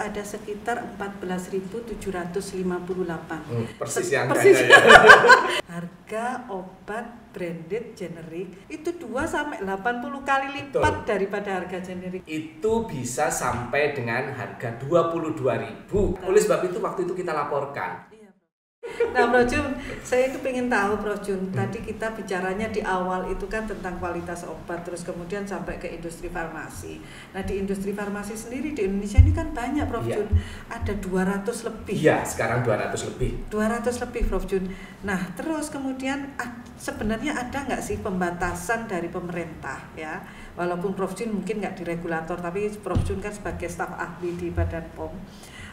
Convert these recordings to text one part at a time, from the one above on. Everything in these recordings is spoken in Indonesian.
ada sekitar 14.758. Persis yang persis. ya. Harga obat branded generik itu 2-80 kali lipat daripada harga generik. Itu bisa sampai dengan harga 22.000. Oleh sebab itu waktu itu kita laporkan. Nah, Prof Jun, saya itu pengen tahu, Prof Jun, tadi kita bicaranya di awal itu kan tentang kualitas obat, terus kemudian sampai ke industri farmasi. Nah, di industri farmasi sendiri di Indonesia ini kan banyak, Prof Jun, ada 200 lebih. Iya, sekarang 200 lebih. 200 lebih, Prof Jun. Nah, terus kemudian sebenarnya ada nggak sih pembatasan dari pemerintah, ya? Walaupun Prof Jun mungkin nggak di regulator, tapi Prof Jun kan sebagai staf ahli di Badan POM.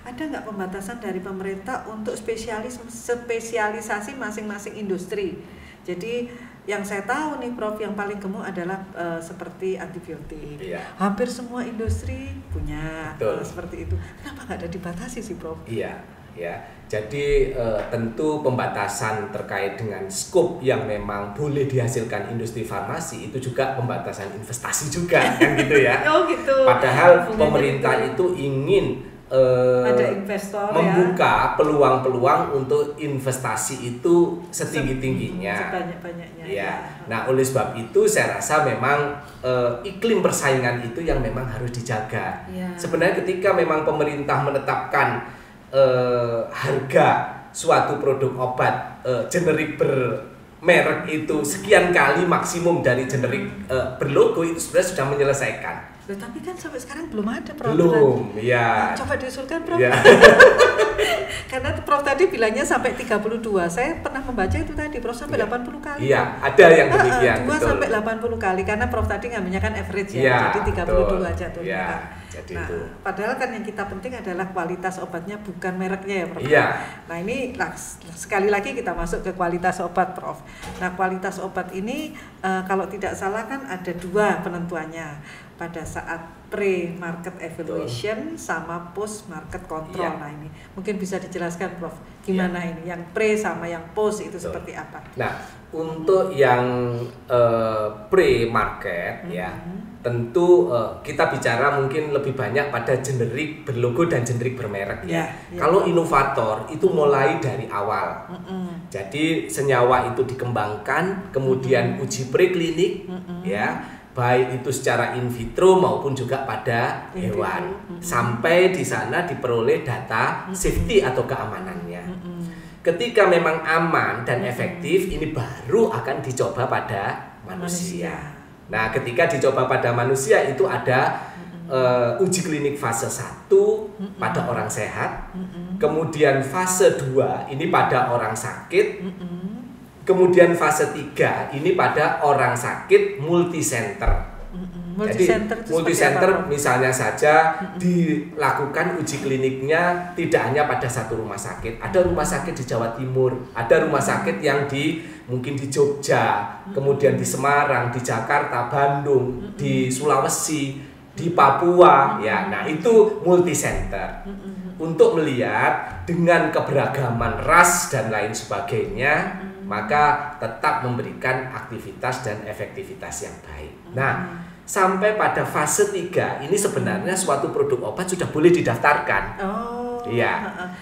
Ada nggak pembatasan dari pemerintah untuk spesialisasi masing-masing industri? Jadi yang saya tahu nih, Prof, yang paling gemuk adalah seperti antibiotik. Iya. Hampir semua industri punya seperti itu. Kenapa nggak ada dibatasi sih, Prof? Iya, ya. Jadi tentu pembatasan terkait dengan skop yang memang boleh dihasilkan industri farmasi itu juga pembatasan investasi juga, kan gitu ya. Oh gitu. Padahal pemerintah itu ingin ada investor membuka peluang-peluang untuk investasi itu setinggi-tingginya, sebanyak-banyaknya. Ya. Nah, oleh sebab itu saya rasa memang iklim persaingan itu yang memang harus dijaga. Ya. Sebenarnya ketika memang pemerintah menetapkan harga suatu produk obat generik bermerek itu sekian kali maksimum dari generik berlogo, itu sebenarnya sudah menyelesaikan. Loh, tapi kan sampai sekarang belum ada peraturan. Belum, ya. Coba diusulkan, Prof. Ya. Karena Prof tadi bilangnya sampai 32. Saya pernah membaca itu tadi, Prof, sampai 80 kali. Iya, ada yang demikian. 2 sampai 80 kali, karena Prof tadi ngambilnya kan average ya. Ya, jadi 32 betul. aja tuh. Ya, kan. jadi nah, itu. padahal kan yang kita penting adalah kualitas obatnya, bukan mereknya ya, Prof. Iya. Nah, ini sekali lagi kita masuk ke kualitas obat, Prof. Nah, kualitas obat ini kalau tidak salah kan ada 2 penentuannya. Pada saat pre-market evaluation sama post-market control. Iya. Nah, ini mungkin bisa dijelaskan, Prof, gimana ini yang pre sama yang post itu seperti apa? Nah, untuk yang pre-market ya, tentu kita bicara mungkin lebih banyak pada generik berlogo dan generik bermerek ya. Kalau inovator itu mulai dari awal. Jadi senyawa itu dikembangkan, kemudian uji preklinik ya, baik itu secara in vitro maupun juga pada hewan, sampai di sana diperoleh data safety atau keamanannya. Ketika memang aman dan efektif, ini baru akan dicoba pada manusia. Nah, ketika dicoba pada manusia itu ada uji klinik fase 1 pada orang sehat, kemudian fase 2 ini pada orang sakit, kemudian fase 3 ini pada orang sakit multisenter. Jadi multisenter misalnya saja dilakukan uji kliniknya tidak hanya pada satu rumah sakit. Ada rumah sakit di Jawa Timur, ada rumah sakit yang mungkin di Jogja, kemudian di Semarang, di Jakarta, Bandung, di Sulawesi, di Papua ya. Nah, itu multisenter. Untuk melihat dengan keberagaman ras dan lain sebagainya, maka tetap memberikan aktivitas dan efektivitas yang baik. Nah, sampai pada fase 3 ini sebenarnya suatu produk obat sudah boleh didaftarkan. Iya.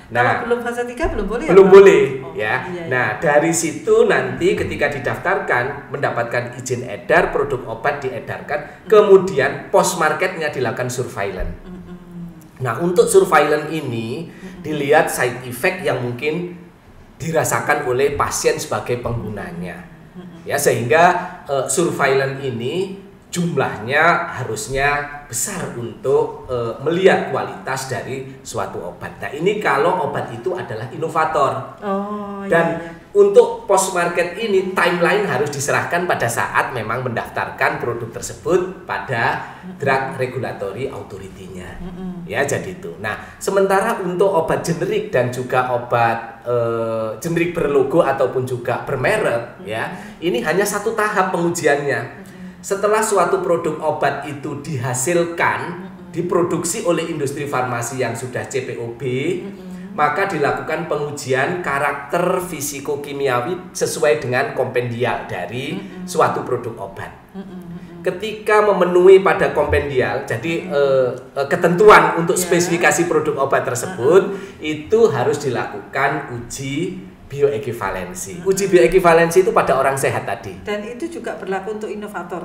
Nah, belum fase 3 belum boleh. Belum boleh ya. Iya. Nah, dari situ nanti ketika didaftarkan mendapatkan izin edar, produk obat diedarkan, kemudian post marketnya dilakukan surveillance. Nah, untuk surveillance ini dilihat side effect yang mungkin dirasakan oleh pasien sebagai penggunanya, ya, sehingga surveillance ini jumlahnya harusnya besar untuk melihat kualitas dari suatu obat. Nah, ini kalau obat itu adalah inovator. Dan untuk post market ini timeline harus diserahkan pada saat memang mendaftarkan produk tersebut pada Drug Regulatory Authority-nya. Ya, jadi itu. Nah, sementara untuk obat generik dan juga obat generik berlogo ataupun juga bermerek ya, ini hanya satu tahap pengujiannya. Setelah suatu produk obat itu dihasilkan, diproduksi oleh industri farmasi yang sudah CPOB, maka dilakukan pengujian karakter fisikokimiawi sesuai dengan kompendial dari suatu produk obat. Ketika memenuhi pada kompendial, jadi ketentuan untuk spesifikasi produk obat tersebut itu harus dilakukan uji bioekivalensi. Uji bioekivalensi itu pada orang sehat tadi. Dan itu juga berlaku untuk inovator.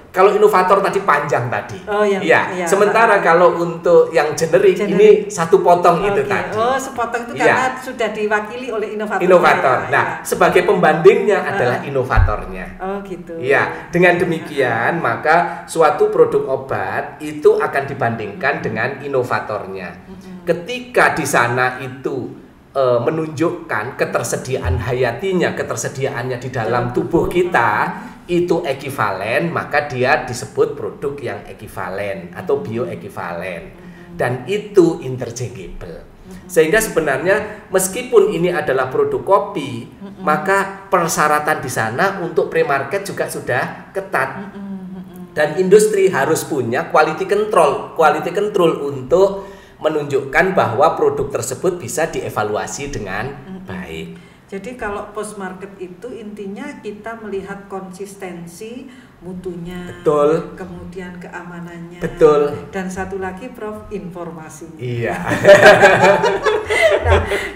Kalau inovator tadi panjang tadi. Oh iya. Sementara kalau untuk yang generik ini satu potong itu tadi. Oh, sepotong itu karena sudah diwakili oleh inovator. Inovator. Nah, sebagai pembandingnya adalah inovatornya. Oh, gitu. Iya, dengan demikian maka suatu produk obat itu akan dibandingkan dengan inovatornya. Ketika di sana itu menunjukkan ketersediaan hayatinya, ketersediaannya di dalam tubuh kita itu ekivalen, maka dia disebut produk yang ekivalen atau bioekivalen, dan itu interchangeable. Sehingga sebenarnya meskipun ini adalah produk kopi, maka persyaratan di sana untuk pre-market juga sudah ketat, dan industri harus punya quality control untuk menunjukkan bahwa produk tersebut bisa dievaluasi dengan baik. Jadi kalau post market itu intinya kita melihat konsistensi mutunya, betul, kemudian keamanannya, betul, dan satu lagi Prof, informasinya. Iya.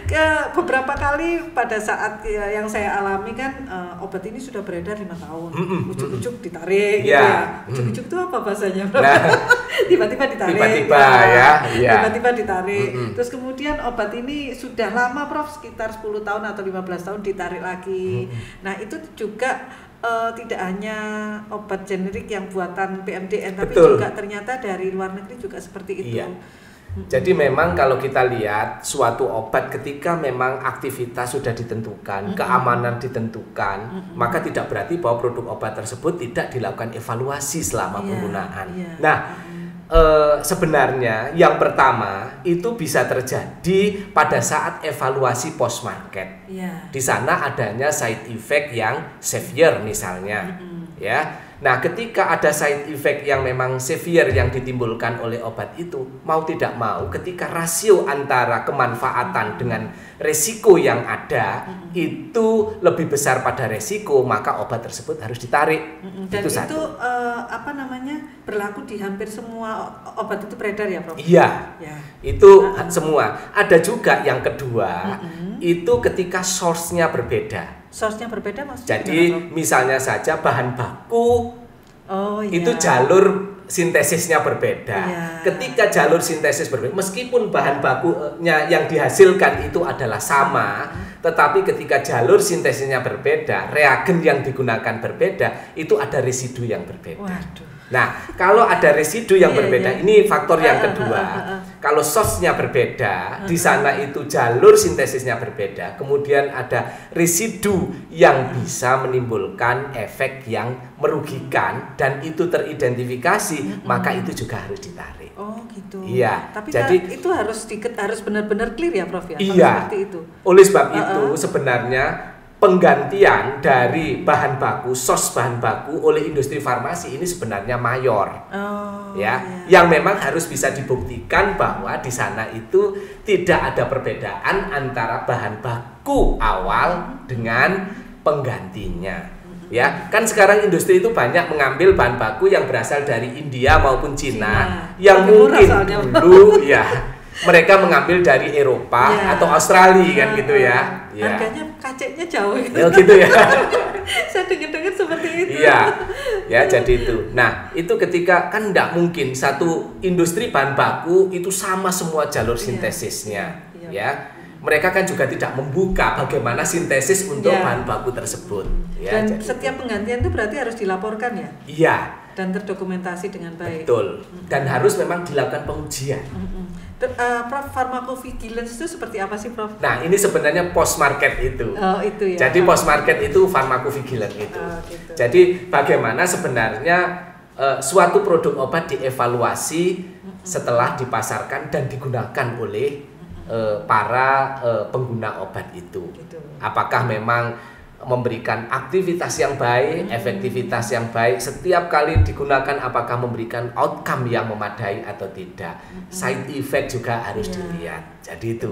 Nah, beberapa kali pada saat yang saya alami kan obat ini sudah beredar 5 tahun, ujuk-ujuk ditarik, ujuk-ujuk itu apa bahasanya, Prof? Nah, tiba-tiba ditarik, tiba-tiba ditarik, terus kemudian obat ini sudah lama, Prof, sekitar 10 tahun atau 15 tahun ditarik lagi. Nah, itu juga tidak hanya obat generik yang buatan PMDN, tapi juga ternyata dari luar negeri juga seperti itu. Iya. Jadi memang kalau kita lihat suatu obat ketika memang aktivitas sudah ditentukan, keamanan ditentukan, maka tidak berarti bahwa produk obat tersebut tidak dilakukan evaluasi selama penggunaan. Nah, sebenarnya yang pertama itu bisa terjadi pada saat evaluasi post market. Di sana adanya side effect yang severe misalnya, ya. Nah, ketika ada side effect yang memang severe yang ditimbulkan oleh obat itu, mau tidak mau ketika rasio antara kemanfaatan dengan resiko yang ada itu lebih besar pada resiko, maka obat tersebut harus ditarik. Dan itu berlaku di hampir semua obat itu beredar ya, Prof? Iya. Itu semua. Ada juga yang kedua, itu ketika source-nya berbeda. Source-nya berbeda maksudnya? Jadi misalnya saja bahan baku itu jalur sintesisnya berbeda. Ketika jalur sintesis berbeda, meskipun bahan bakunya yang dihasilkan itu adalah sama, tetapi ketika jalur sintesisnya berbeda, reagen yang digunakan berbeda, itu ada residu yang berbeda. Nah, kalau ada residu yang berbeda, ini faktor yang kedua. Kalau source-nya berbeda, di sana itu jalur sintesisnya berbeda, kemudian ada residu yang bisa menimbulkan efek yang merugikan dan itu teridentifikasi, maka itu juga harus ditarik. Oh, gitu. Iya. Tapi jadi itu harus benar-benar clear ya, Prof ya. Iya. Seperti itu. Oleh sebab itu sebenarnya penggantian dari bahan baku, source bahan baku oleh industri farmasi ini sebenarnya mayor, yang memang harus bisa dibuktikan bahwa di sana itu tidak ada perbedaan antara bahan baku awal dengan penggantinya. Ya, kan sekarang industri itu banyak mengambil bahan baku yang berasal dari India maupun Cina. Yang mungkin dulu mereka mengambil dari Eropa atau Australia kan gitu ya. Harganya kaceknya jauh gitu. Gitu ya. Saya dengar seperti itu. Ya jadi itu. Nah, itu ketika kan tidak mungkin satu industri bahan baku itu sama semua jalur sintesisnya. Ya. Mereka kan juga tidak membuka bagaimana sintesis untuk bahan baku tersebut. Dan setiap penggantian itu berarti harus dilaporkan ya? Iya. Dan terdokumentasi dengan baik. Betul. Dan harus memang dilakukan pengujian. Prof, pharmacovigilance itu seperti apa sih, Prof? Nah, ini sebenarnya post market itu. Oh, itu ya. Jadi post market itu pharmacovigilance itu. Gitu. Jadi bagaimana sebenarnya suatu produk obat dievaluasi setelah dipasarkan dan digunakan oleh para pengguna obat itu. Apakah memang memberikan aktivitas yang baik, efektivitas yang baik, setiap kali digunakan apakah memberikan outcome yang memadai atau tidak. Side effect juga harus dilihat. Jadi itu.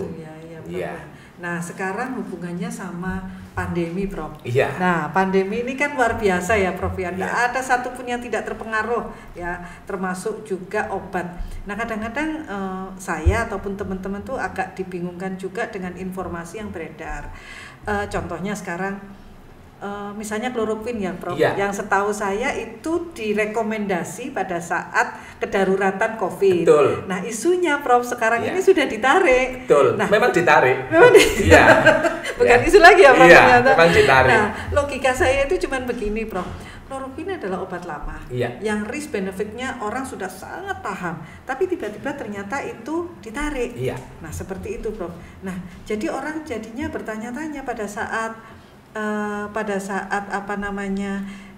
Iya. Nah, sekarang hubungannya sama pandemi, Prof. Iya. Nah, pandemi ini kan luar biasa ya, Prof. Ya, nggak Iya. ada satupun yang tidak terpengaruh, ya, termasuk juga obat. Nah, kadang-kadang saya ataupun teman-teman tuh agak dibingungkan juga dengan informasi yang beredar. Contohnya sekarang, misalnya kloroquine ya, Prof. Iya. Yang setahu saya itu direkomendasi pada saat kedaruratan COVID. Betul. Nah, isunya, Prof, sekarang Iya. ini sudah ditarik. Betul. Nah, memang ditarik. Iya. Bukan isu lagi ya, Prof. Iya, ternyata. memang ditarik. Nah, logika saya itu cuman begini, Prof. Kloroquine adalah obat lama. Iya. Yang risk benefitnya orang sudah sangat paham, tapi tiba-tiba ternyata itu ditarik. Iya. Nah, seperti itu, Prof. Nah, jadi orang jadinya bertanya-tanya pada saat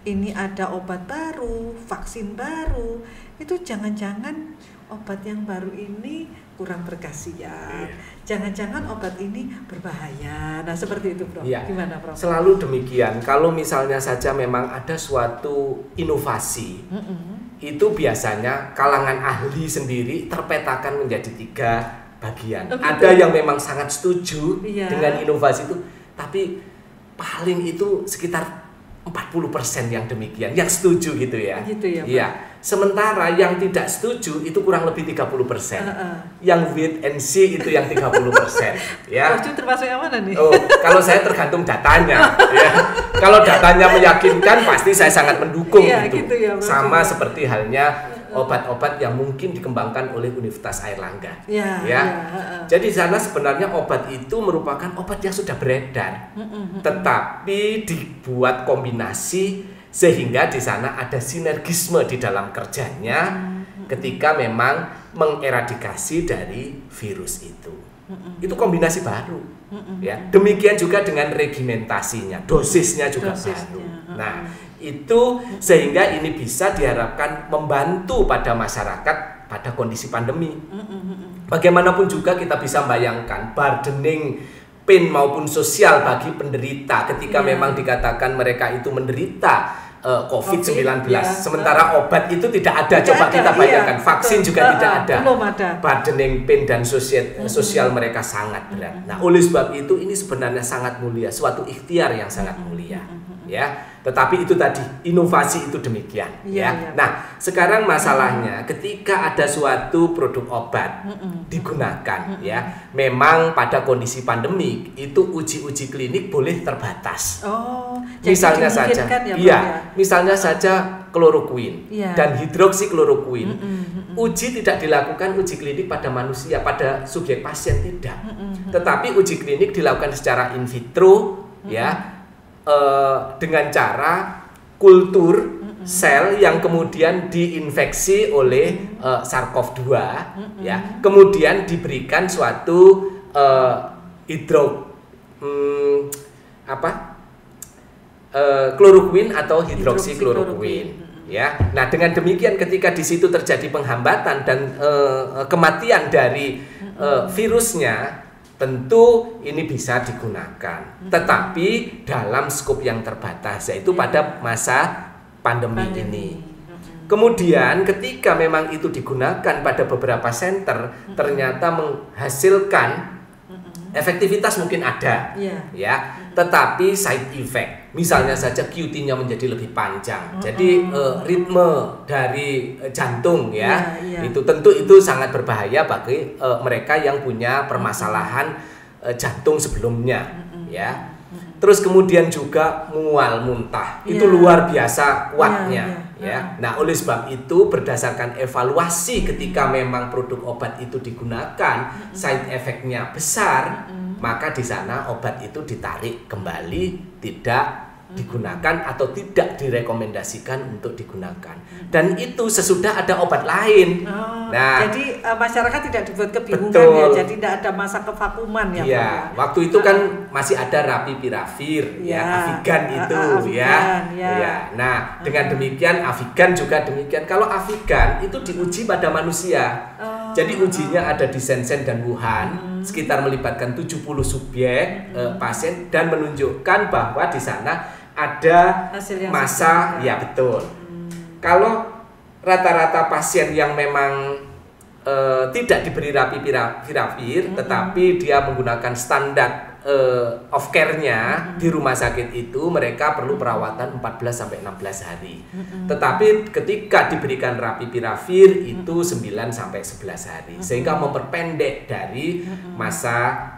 ini ada obat baru, vaksin baru, itu jangan-jangan obat yang baru ini kurang berkhasiat, jangan-jangan obat ini berbahaya. Nah, seperti itu, Prof. Iya. Gimana, Prof? Selalu demikian. Kalau misalnya saja memang ada suatu inovasi, itu biasanya kalangan ahli sendiri terpetakan menjadi 3 bagian. Ada yang memang sangat setuju dengan inovasi itu, tapi paling itu sekitar 40% yang demikian, yang setuju gitu ya. Gitu ya, Pak? Iya. Sementara yang tidak setuju itu kurang lebih 30%. Yang wait and see itu yang 30%. Ya. Prof, termasuk yang mana nih? Oh, kalau saya tergantung datanya. Ya. Kalau datanya meyakinkan, pasti saya sangat mendukung gitu ya, Prof. Sama seperti halnya obat-obat yang mungkin dikembangkan oleh Universitas Airlangga. Jadi di sana sebenarnya obat itu merupakan obat yang sudah beredar, tetapi dibuat kombinasi sehingga di sana ada sinergisme di dalam kerjanya ketika memang mengeradikasi dari virus itu. Itu kombinasi baru. Ya, demikian juga dengan regimentasinya, dosisnya juga baru. Nah, itu sehingga ini bisa diharapkan membantu pada masyarakat pada kondisi pandemi. Bagaimanapun juga kita bisa bayangkan burdening pain maupun sosial bagi penderita ketika memang dikatakan mereka itu menderita COVID-19. Sementara obat itu tidak ada. Coba kita bayangkan, vaksin juga tidak ada. Belum ada. Burdening pain dan sosial mereka sangat berat. Nah, oleh sebab itu ini sebenarnya sangat mulia, suatu ikhtiar yang sangat mulia. Ya, tetapi itu tadi inovasi itu demikian. Nah, sekarang masalahnya ketika ada suatu produk obat digunakan, ya, memang pada kondisi pandemik itu uji klinik boleh terbatas. Misalnya saja, misalnya saja kloroquine dan hidroksikloroquine. Uji tidak dilakukan uji klinik pada manusia, pada subjek pasien tidak. Tetapi uji klinik dilakukan secara in vitro, ya. Dengan cara kultur sel yang kemudian diinfeksi oleh SARS-CoV-2, ya, kemudian diberikan suatu kloroquine atau hidroksikloroquine, ya. Nah, dengan demikian ketika di situ terjadi penghambatan dan kematian dari virusnya, tentu ini bisa digunakan, tetapi dalam skop yang terbatas, yaitu pada masa pandemi ini. Kemudian ketika memang itu digunakan pada beberapa center, ternyata menghasilkan efektivitas mungkin ada, ya, tetapi side effect, misalnya saja QT-nya menjadi lebih panjang, jadi ritme dari jantung, ya, itu tentu itu sangat berbahaya bagi mereka yang punya permasalahan jantung sebelumnya, ya. Terus kemudian juga mual muntah, itu luar biasa kuatnya, ya. Nah, oleh sebab itu berdasarkan evaluasi ketika memang produk obat itu digunakan, side effect-nya besar, maka di sana obat itu ditarik kembali, tidak digunakan atau tidak direkomendasikan untuk digunakan. Dan itu sesudah ada obat lain. Nah, jadi masyarakat tidak dibuat kebingungan, ya. Jadi tidak ada masa kevakuman, ya. Iya, waktu itu kan masih ada Rapipiravir, ya, Avigan itu, ya. Nah, dengan demikian Avigan juga demikian. Kalau Avigan itu diuji pada manusia. Jadi ujinya ada di Shenzhen dan Wuhan, sekitar melibatkan 70 subjek pasien, dan menunjukkan bahwa di sana ada masa, ya betul. Kalau rata-rata pasien yang memang tidak diberi rapiviravir, tetapi dia menggunakan standar of care-nya di rumah sakit itu, mereka perlu perawatan 14-16 hari. Tetapi ketika diberikan rapiviravir itu 9-11 hari, sehingga memperpendek dari masa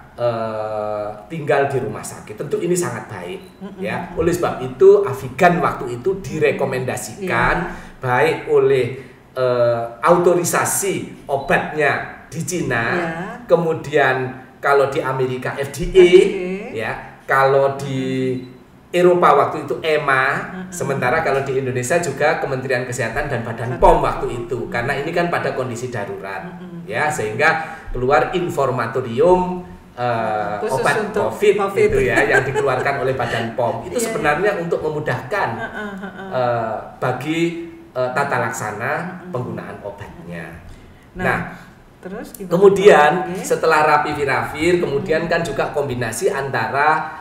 tinggal di rumah sakit. Tentu ini sangat baik, ya. Oleh sebab itu Avigan waktu itu direkomendasikan baik oleh autorisasi obatnya di Cina, kemudian kalau di Amerika FDA, ya, kalau di Eropa waktu itu EMA, sementara kalau di Indonesia juga Kementerian Kesehatan dan Badan POM waktu itu, karena ini kan pada kondisi darurat, ya, sehingga keluar informatorium obat COVID itu ya, yang dikeluarkan oleh Badan POM. Itu sebenarnya untuk memudahkan bagi tata laksana penggunaan obatnya. Nah, terus kemudian setelah rapiviravir, kemudian kan juga kombinasi antara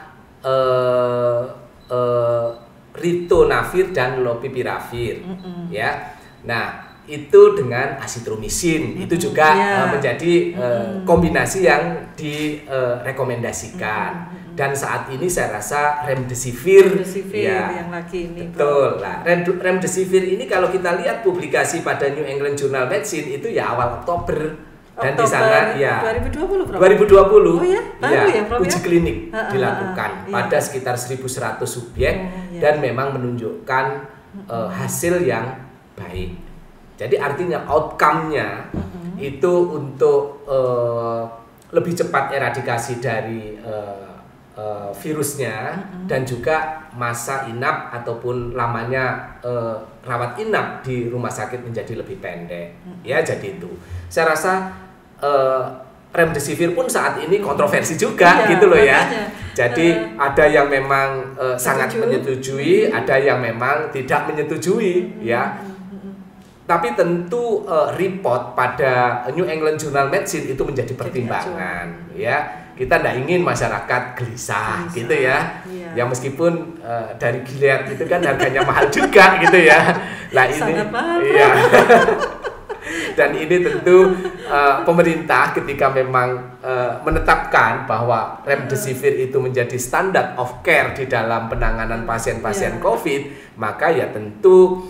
ritonavir dan lopiviravir, ya. Nah, itu dengan asitromisin, itu juga menjadi kombinasi yang direkomendasikan. Dan saat ini saya rasa remdesivir ya, yang lagi ini, betul lah. Remdesivir ini kalau kita lihat publikasi pada New England Journal Medicine itu ya awal Oktober. Dan di sana ya 2020 Oh ya? Baru ya, Prof, uji klinik dilakukan pada sekitar 1.100 subjek dan memang menunjukkan hasil yang baik. Jadi artinya outcome-nya itu untuk lebih cepat eradikasi dari virusnya dan juga masa inap ataupun lamanya rawat inap di rumah sakit menjadi lebih pendek. Ya, jadi itu. Saya rasa remdesivir pun saat ini kontroversi juga, gitu loh ya. Jadi ada yang memang sangat menyetujui, ada yang memang tidak menyetujui, ya. Tapi tentu report pada New England Journal Medicine itu menjadi pertimbangan, ya. Kita tidak ingin masyarakat gelisah gitu ya. Ya meskipun dari Gilead itu kan harganya mahal juga gitu ya. Nah ini, iya. Dan ini tentu pemerintah ketika memang menetapkan bahwa remdesivir itu menjadi standard of care di dalam penanganan pasien-pasien COVID, maka ya tentu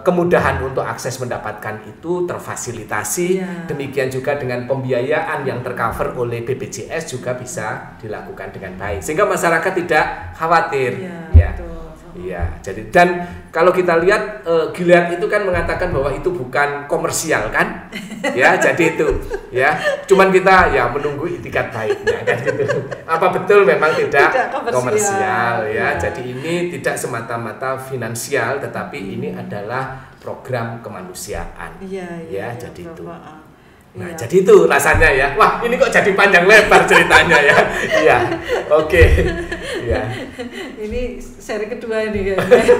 kemudahan untuk akses mendapatkan itu terfasilitasi. Demikian juga dengan pembiayaan yang tercover oleh BPJS juga bisa dilakukan dengan baik, sehingga masyarakat tidak khawatir. Iya, jadi dan kalau kita lihat Gilead itu kan mengatakan bahwa itu bukan komersial kan, ya jadi itu, ya cuman kita ya menunggu itikat baiknya kan gitu. Apa betul memang tidak komersial ya? Jadi ini tidak semata-mata finansial, tetapi ini adalah program kemanusiaan. Ya jadi itu. Nah, jadi itu rasanya ya. Wah, ini kok jadi panjang lebar ceritanya ya. Iya. Oke. Ya. Ini seri kedua ini kayaknya.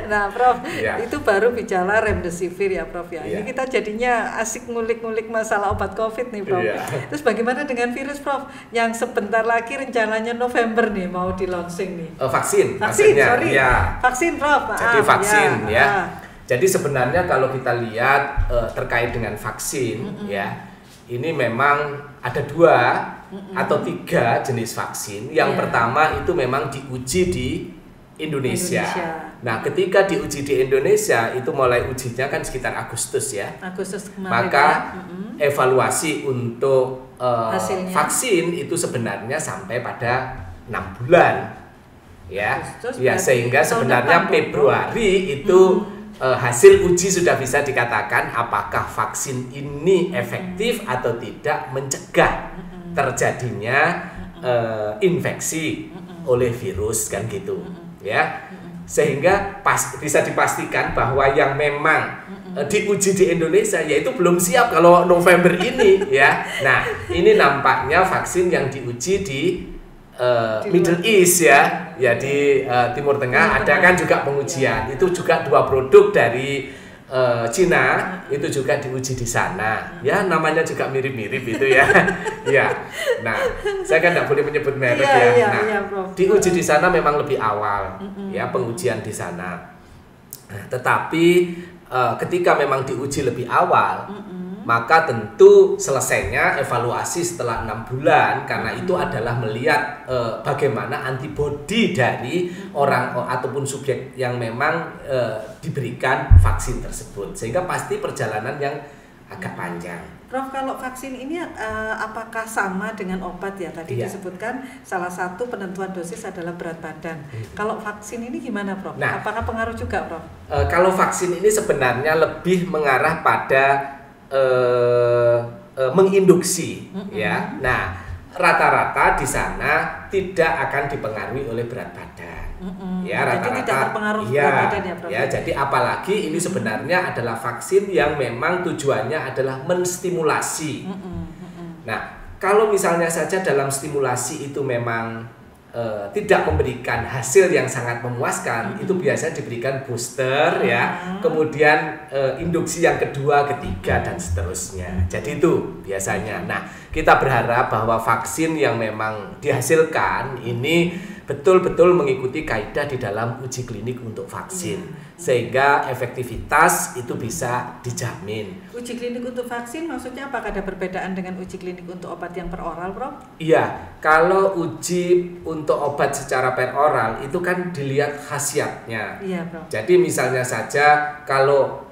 Nah, Prof, itu baru bicara remdesivir ya, Prof ya. Ini kita jadinya asik ngulik-ngulik masalah obat COVID nih, Prof. Terus bagaimana dengan virus, Prof? Yang sebentar lagi rencananya November nih mau di launching nih. Vaksin, sorry. Ya. Vaksin, Prof. Jadi vaksin ya. Jadi sebenarnya kalau kita lihat terkait dengan vaksin ya, ini memang ada 2 atau 3 jenis vaksin. Yang pertama itu memang diuji di Indonesia. Nah, ketika diuji di Indonesia itu mulai ujinya kan sekitar Agustus ya. Agustus kemarin. Maka evaluasi untuk vaksin itu sebenarnya sampai pada 6 bulan. Ya. Ya, sehingga sebenarnya Februari itu hasil uji sudah bisa dikatakan apakah vaksin ini efektif atau tidak mencegah terjadinya infeksi oleh virus kan gitu ya, sehingga bisa dipastikan bahwa yang memang diuji di Indonesia yaitu belum siap kalau November ini ya. Nah ini nampaknya vaksin yang diuji di Middle East ya di Timur Tengah ada kan juga pengujian. Itu juga 2 produk dari Cina itu juga diuji di sana. Ya namanya juga mirip-mirip itu ya. Ya. Nah, saya kan tidak boleh menyebut merek ya. Nah, diuji di sana memang lebih awal ya pengujian di sana. Nah, tetapi ketika memang diuji lebih awal, maka tentu selesainya evaluasi setelah 6 bulan, karena itu adalah melihat bagaimana antibodi dari orang ataupun subjek yang memang diberikan vaksin tersebut, sehingga pasti perjalanan yang agak panjang. Prof, kalau vaksin ini apakah sama dengan obat ya? Tadi disebutkan salah satu penentuan dosis adalah berat badan. Kalau vaksin ini gimana, Prof? Nah, apakah pengaruh juga, Prof? Kalau vaksin ini sebenarnya lebih mengarah pada menginduksi, ya. Nah, rata-rata di sana tidak akan dipengaruhi oleh berat badan. Ya, rata-rata tidak terpengaruh berat badan ya, Prof. Ya, jadi apalagi ini sebenarnya adalah vaksin yang memang tujuannya adalah menstimulasi. Nah, kalau misalnya saja dalam stimulasi itu memang tidak memberikan hasil yang sangat memuaskan, itu biasanya diberikan booster, ya, kemudian induksi yang kedua, ketiga, dan seterusnya. Jadi itu biasanya. Nah, kita berharap bahwa vaksin yang memang dihasilkan ini betul-betul mengikuti kaidah di dalam uji klinik untuk vaksin, sehingga efektivitas itu bisa dijamin. Uji klinik untuk vaksin maksudnya apakah ada perbedaan dengan uji klinik untuk obat yang peroral, Prof? Iya, kalau uji untuk obat secara peroral itu kan dilihat khasiatnya. Iya, Prof. Jadi misalnya saja kalau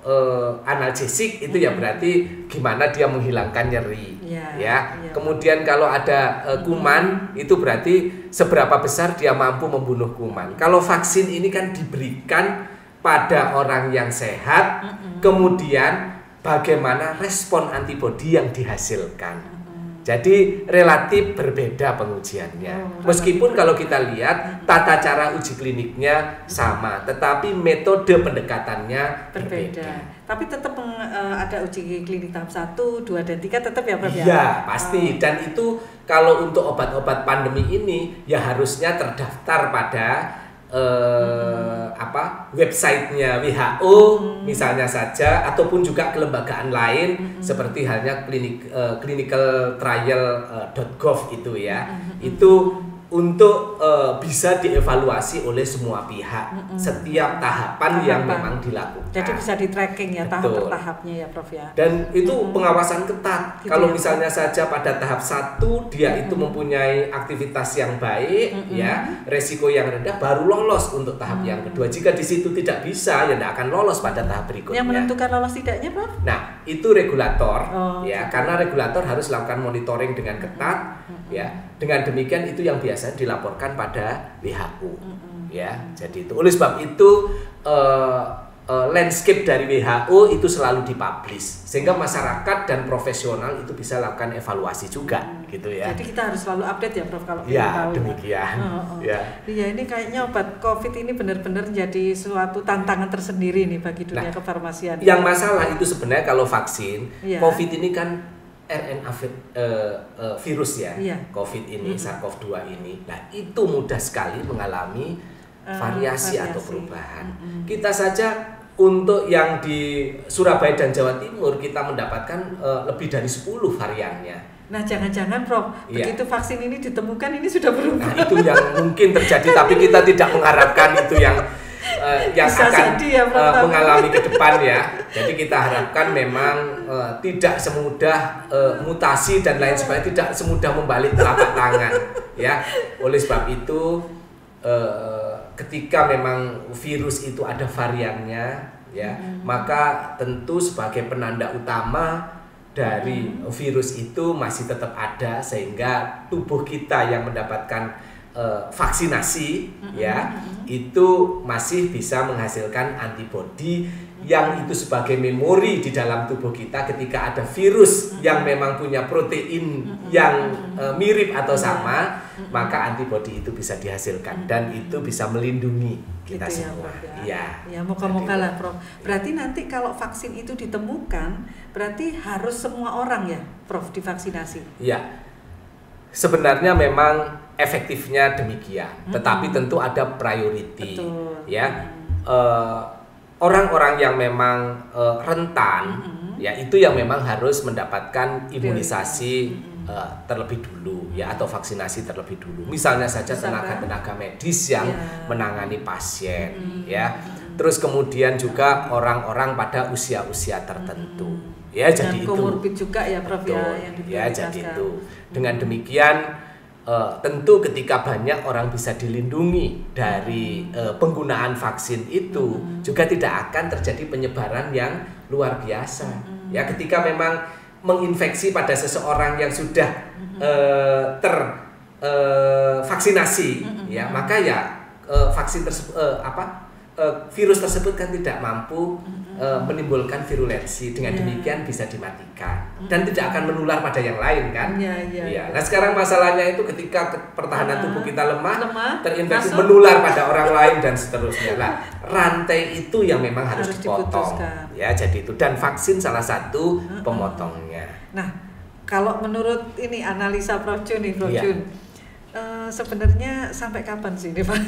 analgesik itu ya berarti gimana dia menghilangkan nyeri, ya. Kemudian kalau ada kuman itu berarti seberapa besar dia mampu membunuh kuman. Kalau vaksin ini kan diberikan pada orang yang sehat, kemudian bagaimana respon antibodi yang dihasilkan. Jadi relatif berbeda pengujiannya. Meskipun kalau kita lihat tata cara uji kliniknya sama, tetapi metode pendekatannya berbeda. Tapi tetap ada uji klinik tahap 1, 2, dan 3 tetap ya, Prof? Iya, pasti. Dan itu kalau untuk obat-obat pandemi ini ya harusnya terdaftar pada websitenya WHO misalnya saja, ataupun juga kelembagaan lain seperti halnya clinicaltrial.gov itu ya. Itu untuk bisa dievaluasi oleh semua pihak setiap tahapan yang memang dilakukan. Jadi bisa di tracking ya, tahap per tahapnya ya, Prof, ya. Dan itu pengawasan ketat. Gitu kalau misalnya saja pada tahap 1 dia itu mempunyai aktivitas yang baik, ya, resiko yang rendah, baru lolos untuk tahap yang kedua. Jika di situ tidak bisa, ya tidak akan lolos pada tahap berikutnya. Yang menentukan lolos tidaknya, Prof? Nah, itu regulator, ya, karena regulator harus lakukan monitoring dengan ketat, ya. Dengan demikian itu yang biasa dilaporkan pada WHO, ya. Jadi itu oleh sebab itu landscape dari WHO itu selalu dipublish sehingga masyarakat dan profesional itu bisa lakukan evaluasi juga, gitu ya. Jadi kita harus selalu update ya, Prof, kalau ya, tahu. Demikian. Ya. Iya, ini kayaknya obat COVID ini benar-benar jadi suatu tantangan tersendiri nih bagi dunia kefarmasian. Yang masalah itu sebenarnya kalau vaksin COVID ini kan RNA virus ya, COVID ini, SARS-CoV-2 ini. Nah, itu mudah sekali mengalami variasi atau perubahan. Kita saja untuk yang di Surabaya dan Jawa Timur kita mendapatkan lebih dari 10 variannya. Nah, jangan-jangan, Prof, begitu vaksin ini ditemukan ini sudah berubah. Nah, itu yang mungkin terjadi, tapi kita tidak mengharapkan itu yang akan mengalami ke depan ya. Jadi kita harapkan memang tidak semudah mutasi dan lain sebagainya, tidak semudah membalik telapak tangan ya. Oleh sebab itu ketika memang virus itu ada variannya ya, maka tentu sebagai penanda utama dari virus itu masih tetap ada, sehingga tubuh kita yang mendapatkan vaksinasi ya itu masih bisa menghasilkan antibodi yang itu sebagai memori di dalam tubuh kita ketika ada virus yang memang punya protein yang mirip atau sama, maka antibodi itu bisa dihasilkan dan itu bisa melindungi kita gitu semua. Ya, moga-moga lah, Prof. Berarti nanti kalau vaksin itu ditemukan, berarti harus semua orang ya, Prof, divaksinasi. Ya. Sebenarnya memang efektifnya demikian, tetapi tentu ada priority, ya. Orang-orang yang memang rentan, ya itu yang memang harus mendapatkan imunisasi terlebih dulu ya, atau vaksinasi terlebih dulu. Misalnya saja tenaga-tenaga medis yang menangani pasien ya. Terus kemudian juga orang-orang pada usia-usia tertentu. Ya, dan jadi itu. Komorbid juga ya Prof ya yang ya, jadi itu. Dengan demikian tentu ketika banyak orang bisa dilindungi dari penggunaan vaksin itu, juga tidak akan terjadi penyebaran yang luar biasa. Ya, ketika memang menginfeksi pada seseorang yang sudah tervaksinasi, ya maka ya vaksin tersebut virus tersebut kan tidak mampu menimbulkan virulensi. Dengan demikian bisa dimatikan dan tidak akan menular pada yang lain kan. Ya. Nah sekarang masalahnya itu ketika pertahanan tubuh kita lemah terinfeksi, menular pada orang lain dan seterusnya. Nah rantai itu yang memang harus dipotong. Ya jadi itu, dan vaksin salah satu pemotongnya. Nah kalau menurut ini analisa Prof Jun nih, Prof Jun, sebenarnya sampai kapan sih ini Pak?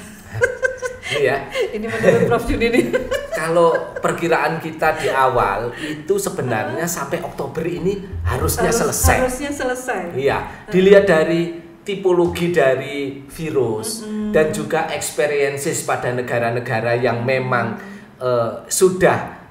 Ini menurut Prof Jun ini. Kalau perkiraan kita di awal itu sebenarnya sampai Oktober ini harusnya selesai. Harusnya selesai. Iya, dilihat dari tipologi dari virus dan juga experiences pada negara-negara yang memang sudah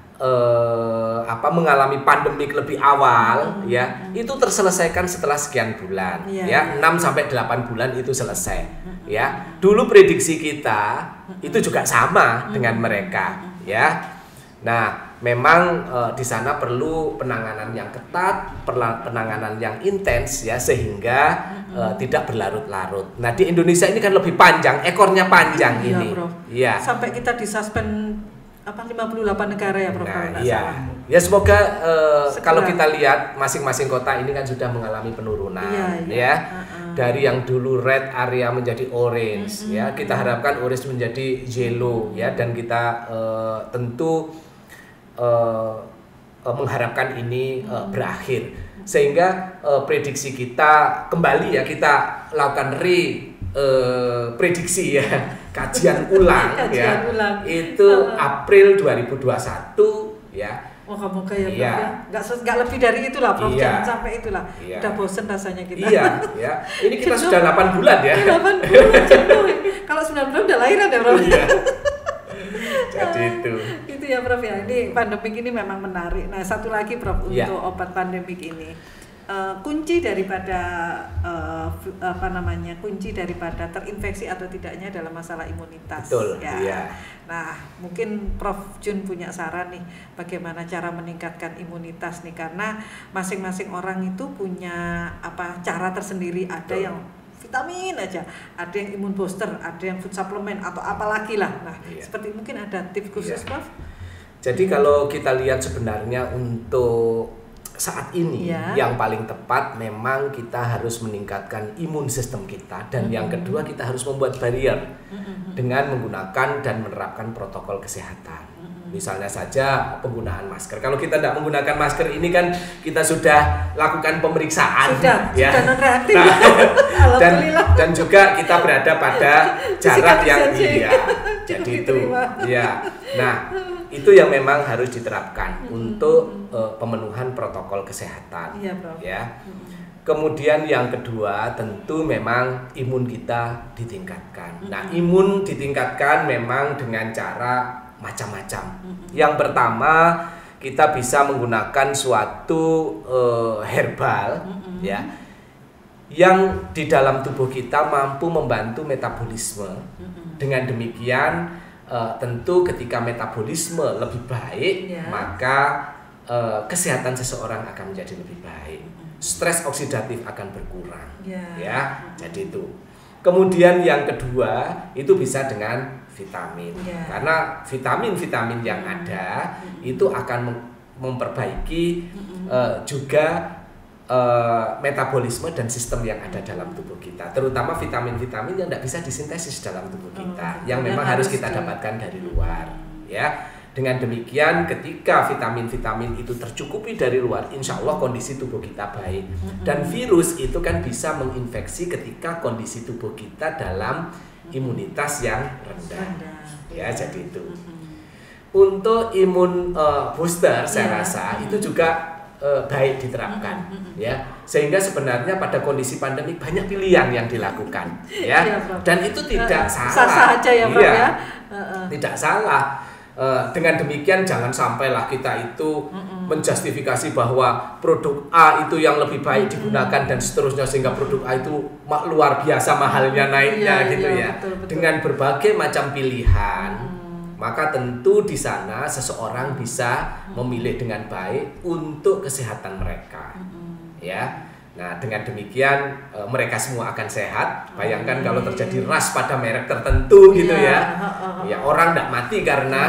mengalami pandemik lebih awal ya, itu terselesaikan setelah sekian bulan ya, 6 sampai 8 bulan itu selesai ya. Dulu prediksi kita itu juga sama dengan mereka ya. Nah, memang di sana perlu penanganan yang ketat, penanganan yang intens ya, sehingga tidak berlarut-larut. Nah, di Indonesia ini kan lebih panjang, ekornya panjang ini. Iya. Sampai kita disuspend 58 negara ya Prof. Nah, iya. Ya semoga kalau kita lihat masing-masing kota ini kan sudah mengalami penurunan ya. Dari yang dulu red area menjadi orange ya. Kita harapkan orange menjadi yellow ya, dan kita tentu mengharapkan ini berakhir, sehingga prediksi kita kembali ya, kita lakukan prediksi ya, kajian ulang itu April 2021 ya. Moga-moga ya Prof ya. Nggak lebih dari itulah Prof, jangan sampai itulah. Udah bosen rasanya kita. Iya. Ini kita sudah 8 bulan ya. 8 bulan jenuh. Kalau 9 bulan udah lahiran ya Prof. Jadi itu. Itu ya Prof ya. Ini pandemik ini memang menarik. Nah, satu lagi Prof untuk obat pandemik ini. Kunci daripada kunci daripada terinfeksi atau tidaknya dalam masalah imunitas. Betul, ya. Iya. Nah, mungkin Prof Jun punya saran nih bagaimana cara meningkatkan imunitas nih, karena masing-masing orang itu punya cara tersendiri. Ada yang vitamin aja, ada yang imun booster, ada yang food supplement atau apalagi lah. Nah, seperti mungkin ada tips khusus Prof? Jadi kalau kita lihat sebenarnya untuk saat ini yang paling tepat memang kita harus meningkatkan imun sistem kita, dan yang kedua kita harus membuat barrier dengan menggunakan dan menerapkan protokol kesehatan. Misalnya saja penggunaan masker. Kalau kita tidak menggunakan masker ini kan kita sudah lakukan pemeriksaan sudah non-reaktif. Nah, dan juga kita berada pada jarak yang jadi itu ya. Nah, itu yang memang harus diterapkan untuk pemenuhan protokol kesehatan ya. Kemudian yang kedua tentu memang imun kita ditingkatkan. Nah, imun ditingkatkan memang dengan cara macam-macam. Yang pertama, kita bisa menggunakan suatu herbal ya, yang di dalam tubuh kita mampu membantu metabolisme. Dengan demikian tentu ketika metabolisme lebih baik, maka kesehatan seseorang akan menjadi lebih baik. Stres oksidatif akan berkurang ya. Jadi itu. Kemudian yang kedua itu bisa dengan vitamin, karena vitamin-vitamin yang ada itu akan memperbaiki juga metabolisme dan sistem yang ada dalam tubuh kita, terutama vitamin-vitamin yang tidak bisa disintesis dalam tubuh kita, yang memang harus kita dapatkan dari luar ya. Dengan demikian ketika vitamin-vitamin itu tercukupi dari luar, insya Allah kondisi tubuh kita baik. Dan virus itu kan bisa menginfeksi ketika kondisi tubuh kita dalam imunitas yang rendah. Ya, jadi itu. Untuk imun booster saya rasa itu juga baik diterapkan, ya, sehingga sebenarnya pada kondisi pandemi banyak pilihan yang dilakukan, ya, dan itu tidak salah, sah-sah aja ya, Prof, ya. Tidak salah. Dengan demikian jangan sampailah kita itu menjustifikasi bahwa produk A itu yang lebih baik digunakan dan seterusnya, sehingga produk A itu luar biasa mahalnya naiknya gitu ya. Betul. Dengan berbagai macam pilihan, maka tentu di sana seseorang bisa memilih dengan baik untuk kesehatan mereka, ya. Nah, dengan demikian mereka semua akan sehat. Bayangkan kalau terjadi ras pada merek tertentu gitu ya. Ya, orang tidak mati karena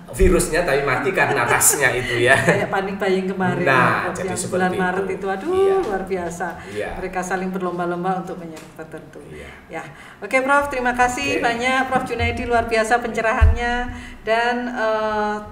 virusnya, tapi mati karena rasnya itu ya. Kayak panik buying kemarin. Nah, jadi yang seperti bulan Maret itu aduh luar biasa. Mereka saling berlomba-lomba untuk menyerang tertentu. Ya. Oke, Prof, terima kasih banyak Prof Junaidi, luar biasa pencerahannya. Dan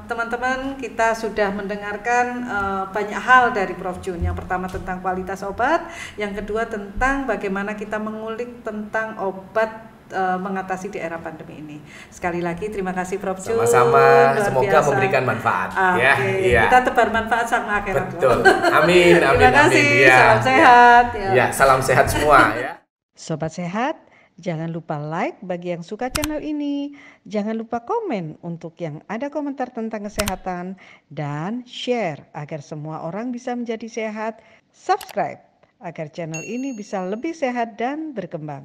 teman-teman, kita sudah mendengarkan banyak hal dari Prof Jun. Yang pertama tentang kualitas obat, yang kedua tentang bagaimana kita mengulik tentang obat mengatasi di era pandemi ini. Sekali lagi terima kasih Prof Jun. Sama-sama, semoga memberikan manfaat. Kita tebar manfaat sama akhirat. Betul. Amin. Terima kasih. Salam sehat. Salam sehat semua ya. Sobat sehat, jangan lupa like bagi yang suka channel ini. Jangan lupa komen untuk yang ada komentar tentang kesehatan, dan share agar semua orang bisa menjadi sehat. Subscribe agar channel ini bisa lebih sehat dan berkembang.